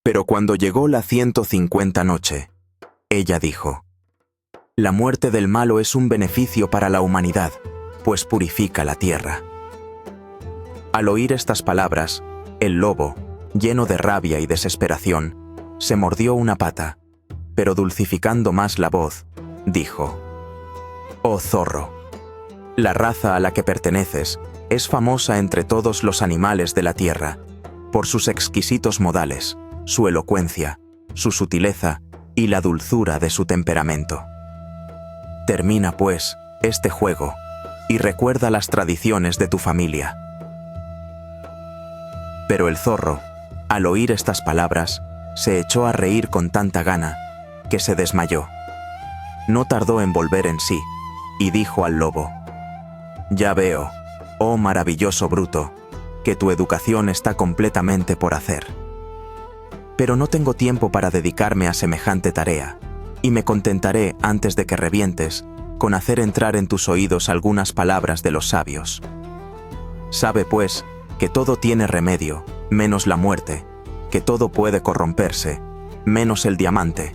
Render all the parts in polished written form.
Pero cuando llegó la 150 noche, ella dijo: la muerte del malo es un beneficio para la humanidad, pues purifica la tierra. Al oír estas palabras, el lobo, lleno de rabia y desesperación, se mordió una pata, pero dulcificando más la voz, dijo: oh zorro, la raza a la que perteneces es famosa entre todos los animales de la tierra, por sus exquisitos modales, su elocuencia, su sutileza y la dulzura de su temperamento. Termina, pues, este juego y recuerda las tradiciones de tu familia. Pero el zorro, al oír estas palabras, se echó a reír con tanta gana que se desmayó. No tardó en volver en sí y dijo al lobo: ya veo, oh maravilloso bruto, que tu educación está completamente por hacer. Pero no tengo tiempo para dedicarme a semejante tarea, y me contentaré, antes de que revientes, con hacer entrar en tus oídos algunas palabras de los sabios. Sabe, pues, que todo tiene remedio, menos la muerte, que todo puede corromperse, menos el diamante,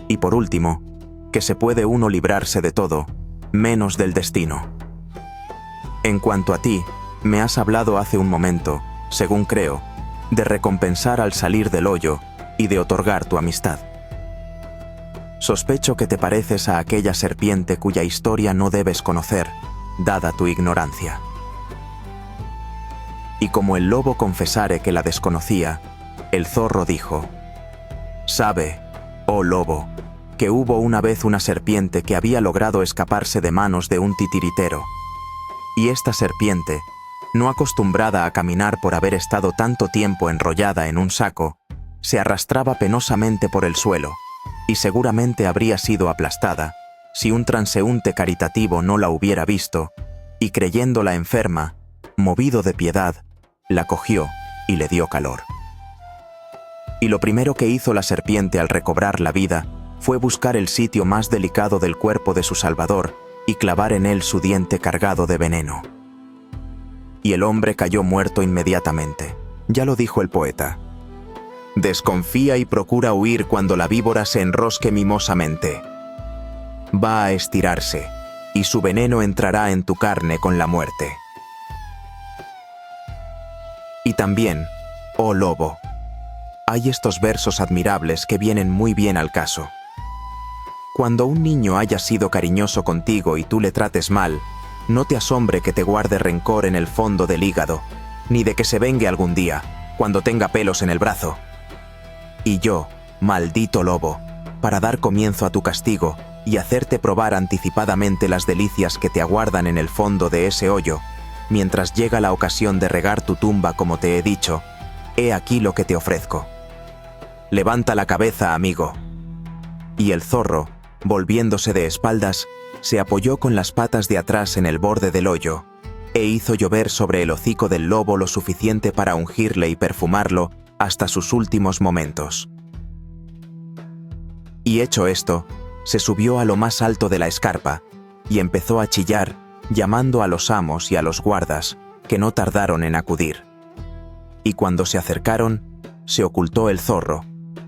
y por último, que se puede uno librarse de todo, menos del destino. En cuanto a ti, me has hablado hace un momento, según creo, de recompensar al salir del hoyo y de otorgar tu amistad. Sospecho que te pareces a aquella serpiente cuya historia no debes conocer, dada tu ignorancia. Y como el lobo confesare que la desconocía, el zorro dijo: sabe, oh lobo, que hubo una vez una serpiente que había logrado escaparse de manos de un titiritero. Y esta serpiente, no acostumbrada a caminar por haber estado tanto tiempo enrollada en un saco, se arrastraba penosamente por el suelo, y seguramente habría sido aplastada si un transeúnte caritativo no la hubiera visto, y creyéndola enferma, movido de piedad, la cogió y le dio calor. Y lo primero que hizo la serpiente al recobrar la vida fue buscar el sitio más delicado del cuerpo de su salvador y clavar en él su diente cargado de veneno. Y el hombre cayó muerto inmediatamente. Ya lo dijo el poeta: desconfía y procura huir cuando la víbora se enrosque mimosamente. Va a estirarse, y su veneno entrará en tu carne con la muerte. Y también, oh lobo, hay estos versos admirables que vienen muy bien al caso. Cuando un niño haya sido cariñoso contigo y tú le trates mal, no te asombre que te guarde rencor en el fondo del hígado, ni de que se vengue algún día, cuando tenga pelos en el brazo. Y yo, maldito lobo, para dar comienzo a tu castigo y hacerte probar anticipadamente las delicias que te aguardan en el fondo de ese hoyo, mientras llega la ocasión de regar tu tumba como te he dicho, he aquí lo que te ofrezco. Levanta la cabeza, amigo. Y el zorro, volviéndose de espaldas, se apoyó con las patas de atrás en el borde del hoyo, e hizo llover sobre el hocico del lobo lo suficiente para ungirle y perfumarlo hasta sus últimos momentos. Y hecho esto, se subió a lo más alto de la escarpa, y empezó a chillar, llamando a los amos y a los guardas, que no tardaron en acudir. Y cuando se acercaron, se ocultó el zorro,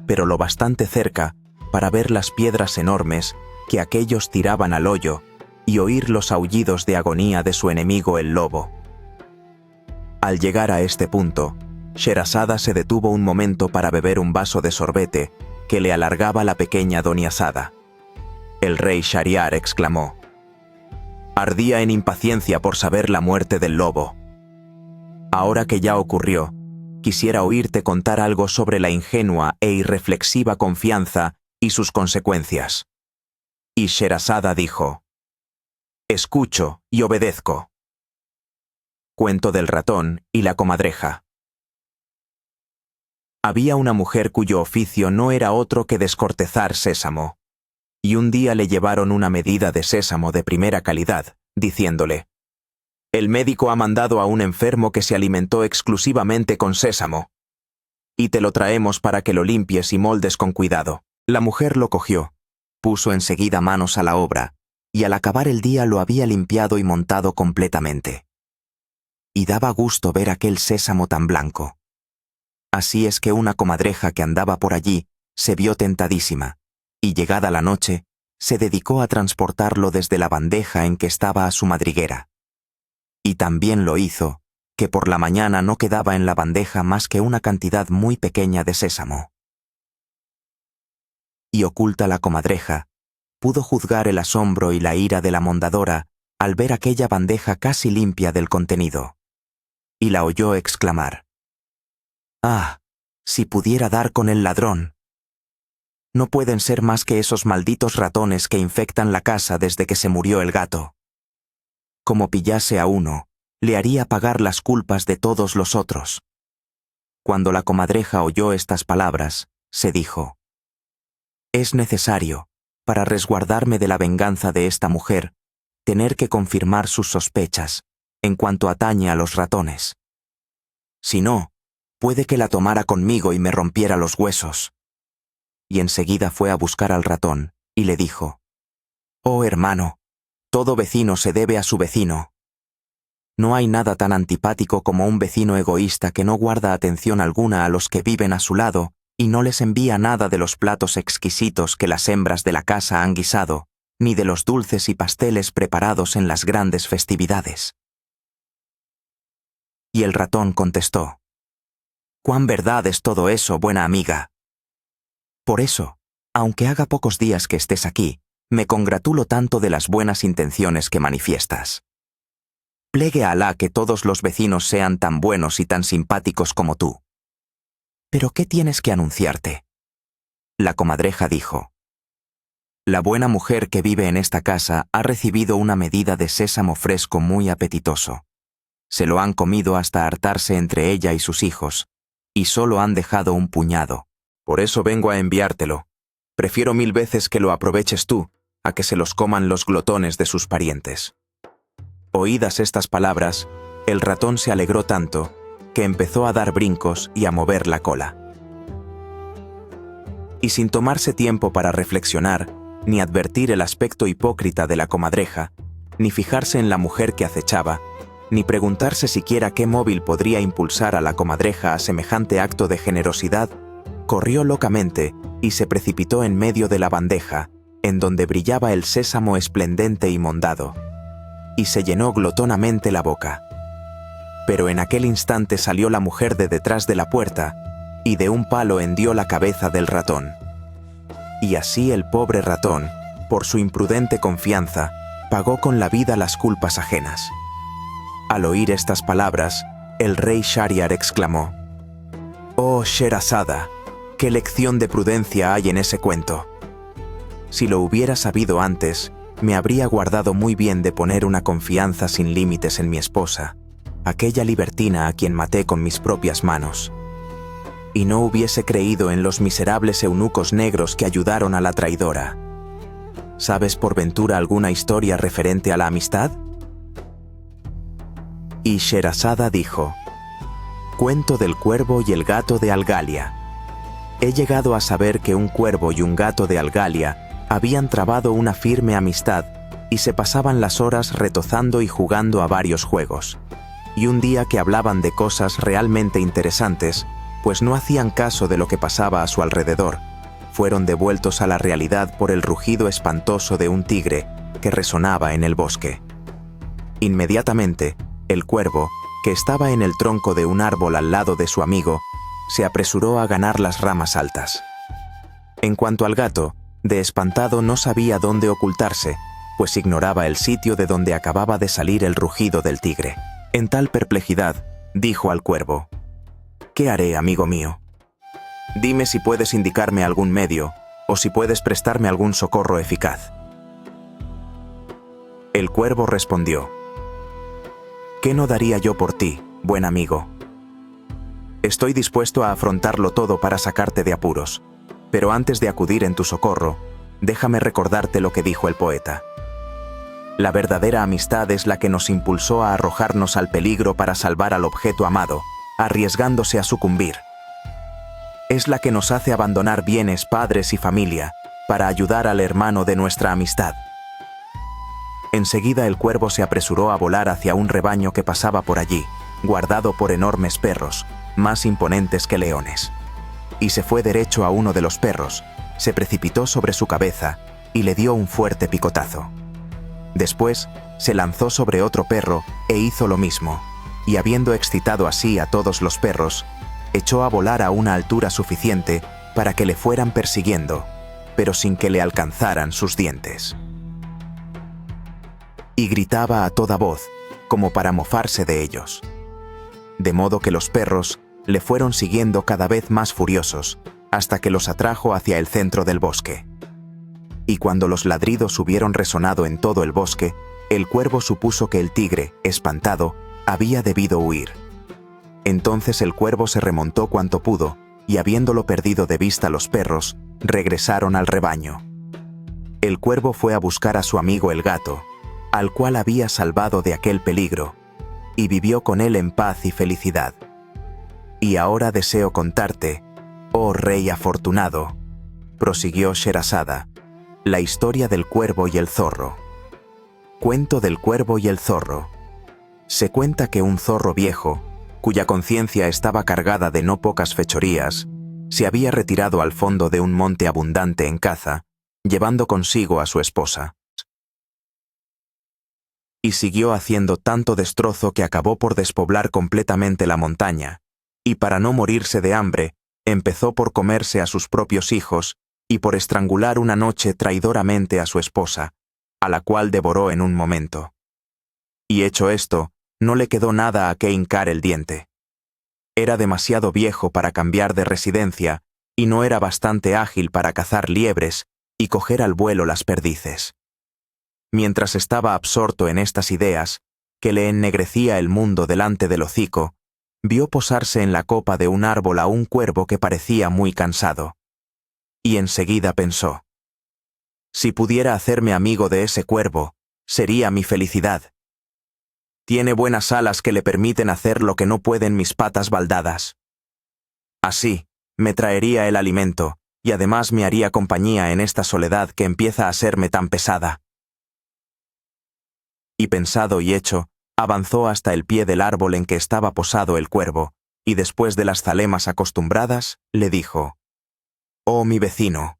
pero lo bastante cerca para ver las piedras enormes que aquellos tiraban al hoyo y oír los aullidos de agonía de su enemigo el lobo. Al llegar a este punto, Sherazada se detuvo un momento para beber un vaso de sorbete que le alargaba la pequeña Doniazada. El rey Shahriar exclamó: ardía en impaciencia por saber la muerte del lobo. Ahora que ya ocurrió, quisiera oírte contar algo sobre la ingenua e irreflexiva confianza y sus consecuencias. Y Sherazada dijo: escucho y obedezco. Cuento del ratón y la comadreja. Había una mujer cuyo oficio no era otro que descortezar sésamo, y un día le llevaron una medida de sésamo de primera calidad, diciéndole: el médico ha mandado a un enfermo que se alimentó exclusivamente con sésamo, y te lo traemos para que lo limpies y moldes con cuidado. La mujer lo cogió, puso enseguida manos a la obra, y al acabar el día lo había limpiado y montado completamente. Y daba gusto ver aquel sésamo tan blanco. Así es que una comadreja que andaba por allí se vio tentadísima, y llegada la noche, se dedicó a transportarlo desde la bandeja en que estaba a su madriguera. Y también lo hizo, que por la mañana no quedaba en la bandeja más que una cantidad muy pequeña de sésamo. Y oculta la comadreja, pudo juzgar el asombro y la ira de la mondadora al ver aquella bandeja casi limpia del contenido. Y la oyó exclamar: «¡Ah! Si pudiera dar con el ladrón! No pueden ser más que esos malditos ratones que infectan la casa desde que se murió el gato. Como pillase a uno, le haría pagar las culpas de todos los otros». Cuando la comadreja oyó estas palabras, se dijo: «Es necesario, para resguardarme de la venganza de esta mujer, tener que confirmar sus sospechas en cuanto atañe a los ratones. Si no, puede que la tomara conmigo y me rompiera los huesos». Y enseguida fue a buscar al ratón, y le dijo: «Oh hermano, todo vecino se debe a su vecino. No hay nada tan antipático como un vecino egoísta que no guarda atención alguna a los que viven a su lado y no les envía nada de los platos exquisitos que las hembras de la casa han guisado, ni de los dulces y pasteles preparados en las grandes festividades». Y el ratón contestó: «¿Cuán verdad es todo eso, buena amiga? Por eso, aunque haga pocos días que estés aquí, me congratulo tanto de las buenas intenciones que manifiestas. Plegue a Alá que todos los vecinos sean tan buenos y tan simpáticos como tú. ¿Pero qué tienes que anunciarte?». La comadreja dijo: «La buena mujer que vive en esta casa ha recibido una medida de sésamo fresco muy apetitoso. Se lo han comido hasta hartarse entre ella y sus hijos, y solo han dejado un puñado. Por eso vengo a enviártelo. Prefiero 1000 veces que lo aproveches tú, a que se los coman los glotones de sus parientes». Oídas estas palabras, el ratón se alegró tanto, que empezó a dar brincos y a mover la cola. Y sin tomarse tiempo para reflexionar, ni advertir el aspecto hipócrita de la comadreja, ni fijarse en la mujer que acechaba, ni preguntarse siquiera qué móvil podría impulsar a la comadreja a semejante acto de generosidad, corrió locamente y se precipitó en medio de la bandeja, en donde brillaba el sésamo esplendente y mondado, y se llenó glotonamente la boca. Pero en aquel instante salió la mujer de detrás de la puerta, y de un palo hendió la cabeza del ratón. Y así el pobre ratón, por su imprudente confianza, pagó con la vida las culpas ajenas. Al oír estas palabras, el rey Shahriar exclamó: «Oh Sherazada, qué lección de prudencia hay en ese cuento. Si lo hubiera sabido antes, me habría guardado muy bien de poner una confianza sin límites en mi esposa, aquella libertina a quien maté con mis propias manos. Y no hubiese creído en los miserables eunucos negros que ayudaron a la traidora. ¿Sabes por ventura alguna historia referente a la amistad?». Y Sherazada dijo: «Cuento del cuervo y el gato de Algalia. He llegado a saber que un cuervo y un gato de Algalia habían trabado una firme amistad y se pasaban las horas retozando y jugando a varios juegos. Y un día que hablaban de cosas realmente interesantes, pues no hacían caso de lo que pasaba a su alrededor, fueron devueltos a la realidad por el rugido espantoso de un tigre que resonaba en el bosque. Inmediatamente, el cuervo, que estaba en el tronco de un árbol al lado de su amigo, se apresuró a ganar las ramas altas. En cuanto al gato, de espantado no sabía dónde ocultarse, pues ignoraba el sitio de donde acababa de salir el rugido del tigre. En tal perplejidad, dijo al cuervo: «¿Qué haré, amigo mío? Dime si puedes indicarme algún medio, o si puedes prestarme algún socorro eficaz». El cuervo respondió: «¿Qué no daría yo por ti, buen amigo? Estoy dispuesto a afrontarlo todo para sacarte de apuros, pero antes de acudir en tu socorro, déjame recordarte lo que dijo el poeta. La verdadera amistad es la que nos impulsó a arrojarnos al peligro para salvar al objeto amado, arriesgándose a sucumbir. Es la que nos hace abandonar bienes, padres y familia, para ayudar al hermano de nuestra amistad». Enseguida el cuervo se apresuró a volar hacia un rebaño que pasaba por allí, guardado por enormes perros, más imponentes que leones. Y se fue derecho a uno de los perros, se precipitó sobre su cabeza y le dio un fuerte picotazo. Después, se lanzó sobre otro perro e hizo lo mismo, y habiendo excitado así a todos los perros, echó a volar a una altura suficiente para que le fueran persiguiendo, pero sin que le alcanzaran sus dientes. Y gritaba a toda voz, como para mofarse de ellos. De modo que los perros le fueron siguiendo cada vez más furiosos, hasta que los atrajo hacia el centro del bosque. Y cuando los ladridos hubieron resonado en todo el bosque, el cuervo supuso que el tigre, espantado, había debido huir. Entonces el cuervo se remontó cuanto pudo, y habiéndolo perdido de vista los perros, regresaron al rebaño. El cuervo fue a buscar a su amigo el gato, al cual había salvado de aquel peligro, y vivió con él en paz y felicidad. Y ahora deseo contarte, oh rey afortunado, prosiguió Sherazada, la historia del cuervo y el zorro. Cuento del cuervo y el zorro. Se cuenta que un zorro viejo, cuya conciencia estaba cargada de no pocas fechorías, se había retirado al fondo de un monte abundante en caza, llevando consigo a su esposa. Y siguió haciendo tanto destrozo que acabó por despoblar completamente la montaña, y para no morirse de hambre, empezó por comerse a sus propios hijos y por estrangular una noche traidoramente a su esposa, a la cual devoró en un momento. Y hecho esto, no le quedó nada a qué hincar el diente. Era demasiado viejo para cambiar de residencia y no era bastante ágil para cazar liebres y coger al vuelo las perdices. Mientras estaba absorto en estas ideas, que le ennegrecía el mundo delante del hocico, vio posarse en la copa de un árbol a un cuervo que parecía muy cansado. Y enseguida pensó: si pudiera hacerme amigo de ese cuervo, sería mi felicidad. Tiene buenas alas que le permiten hacer lo que no pueden mis patas baldadas. Así, me traería el alimento, y además me haría compañía en esta soledad que empieza a serme tan pesada. Y pensado y hecho, avanzó hasta el pie del árbol en que estaba posado el cuervo, y después de las zalemas acostumbradas, le dijo: «Oh mi vecino,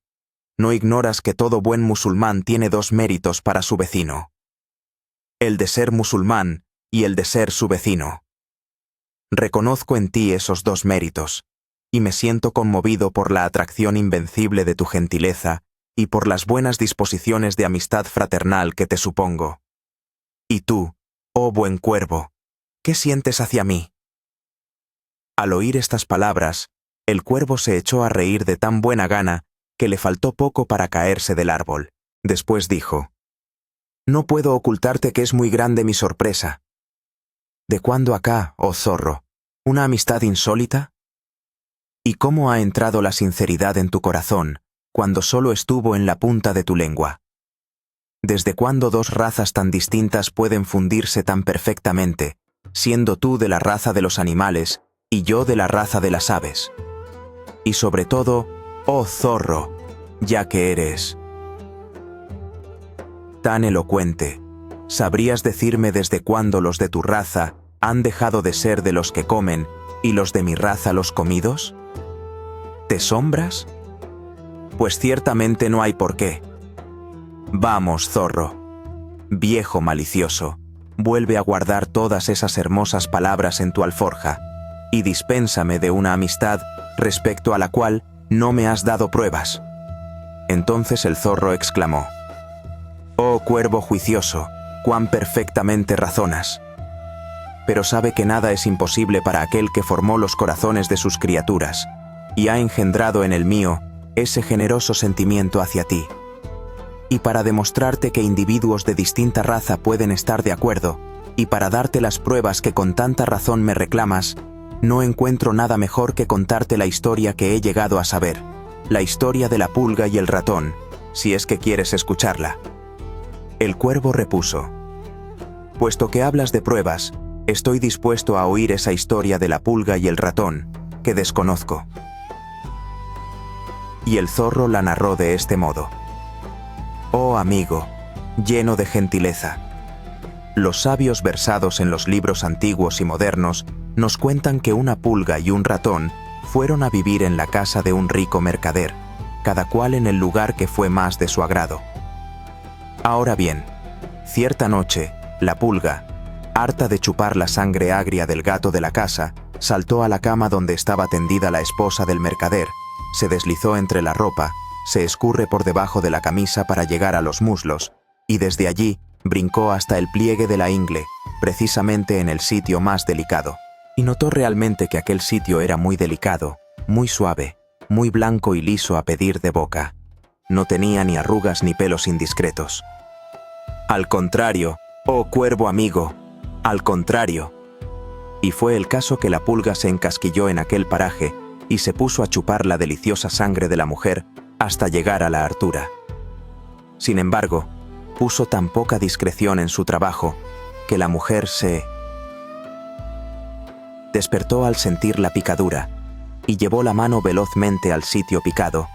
no ignoras que todo buen musulmán tiene dos méritos para su vecino: el de ser musulmán y el de ser su vecino. Reconozco en ti esos dos méritos, y me siento conmovido por la atracción invencible de tu gentileza y por las buenas disposiciones de amistad fraternal que te supongo. Y tú, oh buen cuervo, ¿qué sientes hacia mí?». Al oír estas palabras, el cuervo se echó a reír de tan buena gana que le faltó poco para caerse del árbol. Después dijo: «No puedo ocultarte que es muy grande mi sorpresa. ¿De cuándo acá, oh zorro, una amistad insólita? ¿Y cómo ha entrado la sinceridad en tu corazón cuando solo estuvo en la punta de tu lengua? ¿Desde cuándo dos razas tan distintas pueden fundirse tan perfectamente, siendo tú de la raza de los animales y yo de la raza de las aves? Y sobre todo, oh zorro, ya que eres tan elocuente, ¿sabrías decirme desde cuándo los de tu raza han dejado de ser de los que comen y los de mi raza los comidos? ¿Te sombras? Pues ciertamente no hay por qué. Vamos, zorro, viejo malicioso, vuelve a guardar todas esas hermosas palabras en tu alforja y dispénsame de una amistad respecto a la cual no me has dado pruebas». Entonces el zorro exclamó: «Oh cuervo juicioso, cuán perfectamente razonas. Pero sabe que nada es imposible para aquel que formó los corazones de sus criaturas y ha engendrado en el mío ese generoso sentimiento hacia ti. Y para demostrarte que individuos de distinta raza pueden estar de acuerdo, y para darte las pruebas que con tanta razón me reclamas, no encuentro nada mejor que contarte la historia que he llegado a saber, la historia de la pulga y el ratón, si es que quieres escucharla». El cuervo repuso: «Puesto que hablas de pruebas, estoy dispuesto a oír esa historia de la pulga y el ratón, que desconozco». Y el zorro la narró de este modo: «Oh amigo, lleno de gentileza, los sabios versados en los libros antiguos y modernos nos cuentan que una pulga y un ratón fueron a vivir en la casa de un rico mercader, cada cual en el lugar que fue más de su agrado. Ahora bien, cierta noche, la pulga, harta de chupar la sangre agria del gato de la casa, saltó a la cama donde estaba tendida la esposa del mercader, se deslizó entre la ropa, se escurre por debajo de la camisa para llegar a los muslos, y desde allí brincó hasta el pliegue de la ingle, precisamente en el sitio más delicado. Y notó realmente que aquel sitio era muy delicado, muy suave, muy blanco y liso a pedir de boca. No tenía ni arrugas ni pelos indiscretos. Al contrario, oh cuervo amigo, al contrario. Y fue el caso que la pulga se encasquilló en aquel paraje y se puso a chupar la deliciosa sangre de la mujer hasta llegar a la hartura. Sin embargo, puso tan poca discreción en su trabajo que la mujer se despertó al sentir la picadura y llevó la mano velozmente al sitio picado,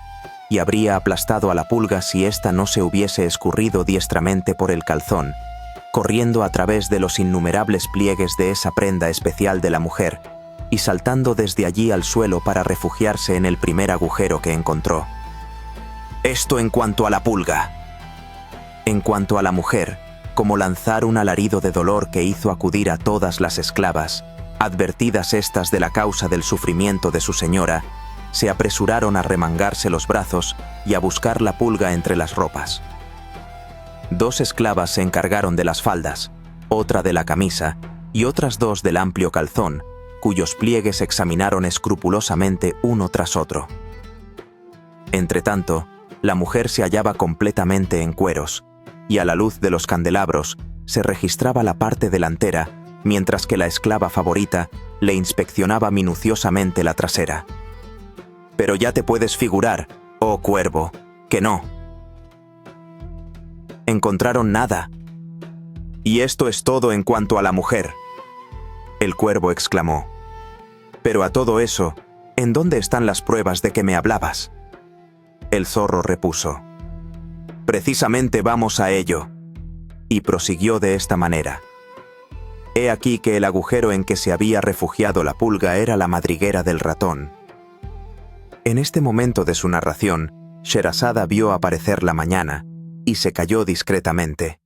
y habría aplastado a la pulga si ésta no se hubiese escurrido diestramente por el calzón, corriendo a través de los innumerables pliegues de esa prenda especial de la mujer y saltando desde allí al suelo para refugiarse en el primer agujero que encontró. Esto en cuanto a la pulga. En cuanto a la mujer, como lanzar un alarido de dolor que hizo acudir a todas las esclavas, advertidas éstas de la causa del sufrimiento de su señora, se apresuraron a remangarse los brazos y a buscar la pulga entre las ropas. 2 esclavas se encargaron de las faldas, otra de la camisa y otras 2 del amplio calzón, cuyos pliegues examinaron escrupulosamente uno tras otro. Entretanto, la mujer se hallaba completamente en cueros, y a la luz de los candelabros se registraba la parte delantera, mientras que la esclava favorita le inspeccionaba minuciosamente la trasera. Pero ya te puedes figurar, oh cuervo, que no encontraron nada. Y esto es todo en cuanto a la mujer. El cuervo exclamó. Pero a todo eso, ¿en dónde están las pruebas de que me hablabas? El zorro repuso. Precisamente vamos a ello. Y prosiguió de esta manera. He aquí que el agujero en que se había refugiado la pulga era la madriguera del ratón. En este momento de su narración, Sherazada vio aparecer la mañana y se calló discretamente.